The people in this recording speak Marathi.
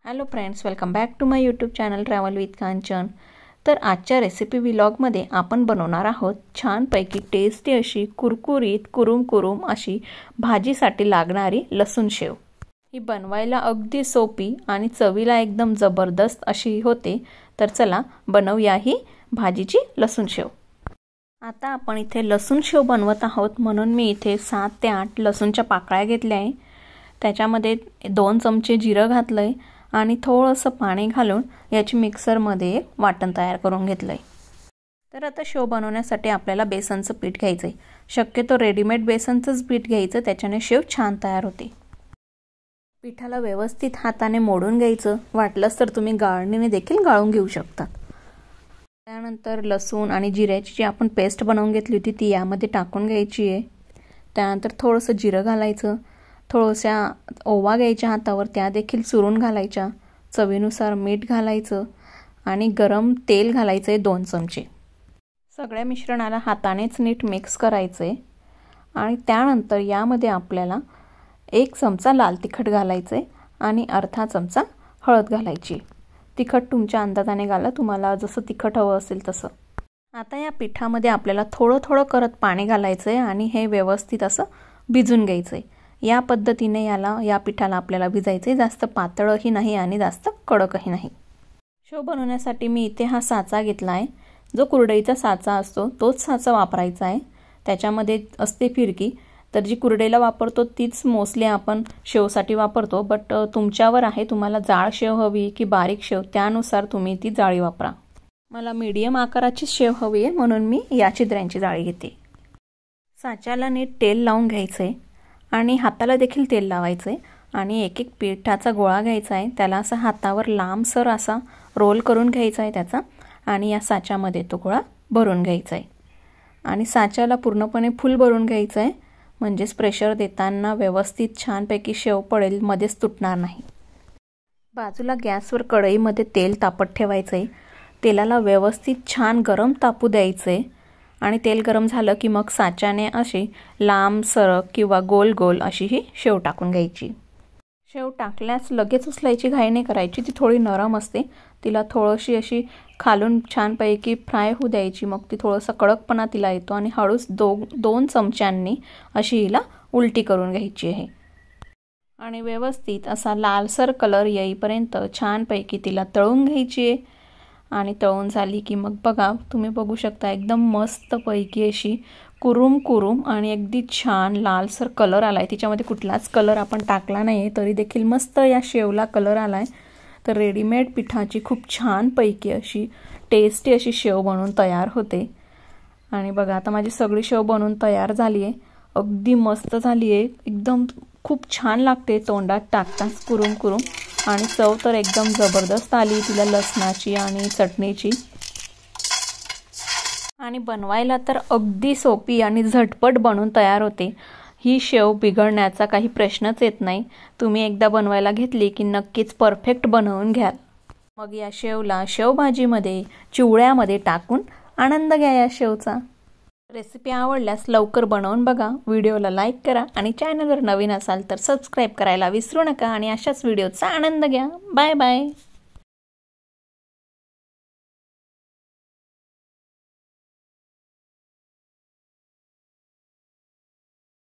Hello friends, welcome back to my YouTube channel travel with Kanchan. तर आजच्या रेसिपी व्लॉगमध्ये आपण बनवणार आहोत छानपैकी टेस्टी अशी कुरकुरीत कुरुम अशी भाजीसाठी लागणारी लसूण शेव। ही बनवायला अगदी सोपी आणि चवीला एकदम जबरदस्त अशी होते। तर चला बनवूया ही भाजीची लसूण शेव। आता आपण इथे लसूण शेव बनवत आहोत, म्हणून मी इथे 7 ते 8 लसूणच्या पाकळ्या घेतल्या आहे। त्याच्यामध्ये 2 चमचे जिरं घातलंय आणि थोडंसं पाणी घालून याची मिक्सरमध्ये एक वाटण तयार करून घेतलंय। तर आता शेव बनवण्यासाठी आपल्याला बेसनचं पीठ घ्यायचंय। शक्यतो रेडीमेड बेसनचंच पीठ घ्यायचं, त्याच्याने शेव छान तयार होते। पिठाला व्यवस्थित हाताने मोडून घ्यायचं, वाटलंच तर तुम्ही गाळणीने देखील गाळून घेऊ शकता। त्यानंतर लसूण आणि जिऱ्याची जी आपण पेस्ट बनवून घेतली होती ती यामध्ये टाकून घ्यायची आहे। त्यानंतर थोडंसं जिरं घालायचं, थोड्याशा ओवा घ्यायच्या हातावर, त्या देखील चुरून घालायच्या, चवीनुसार मीठ घालायचं आणि गरम तेल घालायचे 2 चमचे। सगळ्या मिश्रणाला हातानेच नीट मिक्स करायचे आणि त्यानंतर यामध्ये आपल्याला 1 चमचा लाल तिखट घालायचे आणि अर्धा चमचा हळद घालायची। तिखट तुमच्या अंदाजाने घाला, तुम्हाला जसं तिखट हवं असेल तसं। आता या पिठामध्ये आपल्याला थोडं करत पाणी घालायचे आणि हे व्यवस्थित असं भिजून घ्यायचे। या पद्धतीने या पिठाला आपल्याला भिजायचे, जास्त पातळही नाही आणि जास्त कडकही नाही। शेव बनवण्यासाठी मी इथे हा साचा घेतला आहे, जो कुरडईचा साचा असतो तोच साचा वापरायचा आहे। त्याच्यामध्ये असते फिरकी, तर जी कुरडईला वापरतो तीच मोस्टली आपण शेवसाठी वापरतो, बट तुमच्यावर आहे, तुम्हाला जाड शेव हवी की बारीक शेव त्यानुसार तुम्ही ती जाळी वापरा। मला मीडियम आकाराची शेव हवी आहे, म्हणून मी या छिद्रांची जाळी घेते। साच्याला नीट तेल लावून घ्यायचे आणि हाताला देखील तेल लावायचे आणि एक पिठाचा गोळा घ्यायचा आहे, त्याला असा हातावर लांबसर असा रोल करून घ्यायचा आहे त्याचा आणि या साच्यामध्ये तो गोळा भरून घ्यायचा आहे आणि साच्याला पूर्णपणे फुल भरून घ्यायचं आहे, म्हणजेच प्रेशर देताना व्यवस्थित छानपैकी शेव पडेल, मध्येच तुटणार नाही। बाजूला गॅसवर कढईमध्ये तेल तापत ठेवायचं आहे, तेलाला व्यवस्थित छान गरम तापू द्यायचं आहे आणि तेल गरम झालं की मग साच्याने अशी लांब सरक किंवा गोल अशी ही शेव टाकून घ्यायची। शेव टाकल्यास लगेच उचलायची घाई नाही करायची, ती थोडी नरम असते, तिला थोडीशी अशी खालून छानपैकी फ्राय होऊ द्यायची, मग ती थोडासा कडकपणा तिला येतो आणि हळूच 2 चमच्यांनी अशी हिला उलटी करून घ्यायची आहे आणि व्यवस्थित असा लालसर कलर येईपर्यंत छानपैकी तिला तळून घ्यायची आहे। आणि झाली की मग बघा, तुम्ही बघू शकता एकदम मस्तपैकी अशी कुरुम आणि अगदी छान लालसर कलर आलाय। तिच्यामध्ये कुठलाच कलर आपण टाकला नाही तरी देखील मस्त या शेवला कलर आलाय। तर रेडीमेड पिठाची खूप छानपैकी अशी टेस्टी अशी शेव बनवून तयार होते। आणि बघा आता माझी सगळी शेव बनवून तयार झाली आहे, अगदी मस्त झाली आहे, एकदम खूप छान लागते तोंडात टाकताच कुरुम आणि चव तर एकदम जबरदस्त आली तिला लसणाची आणि चटणीची। आणि बनवायला तर अगदी सोपी आणि झटपट बनवून तयार होते। ही शेव बिघडण्याचा काही प्रश्नच येत नाही, तुम्ही एकदा बनवायला घेतली की नक्कीच परफेक्ट बनवून घ्याल। मग या शेवला शेवभाजीमध्ये चिवड्यामध्ये टाकून आनंद घ्या या शेवचा। रेसिपी आवडल्यास लवकर बनवून बघा, व्हिडिओला लाईक करा आणि चॅनलवर नवीन असाल तर सबस्क्राईब करायला विसरू नका आणि अशाच व्हिडिओचा आनंद घ्या। Bye bye.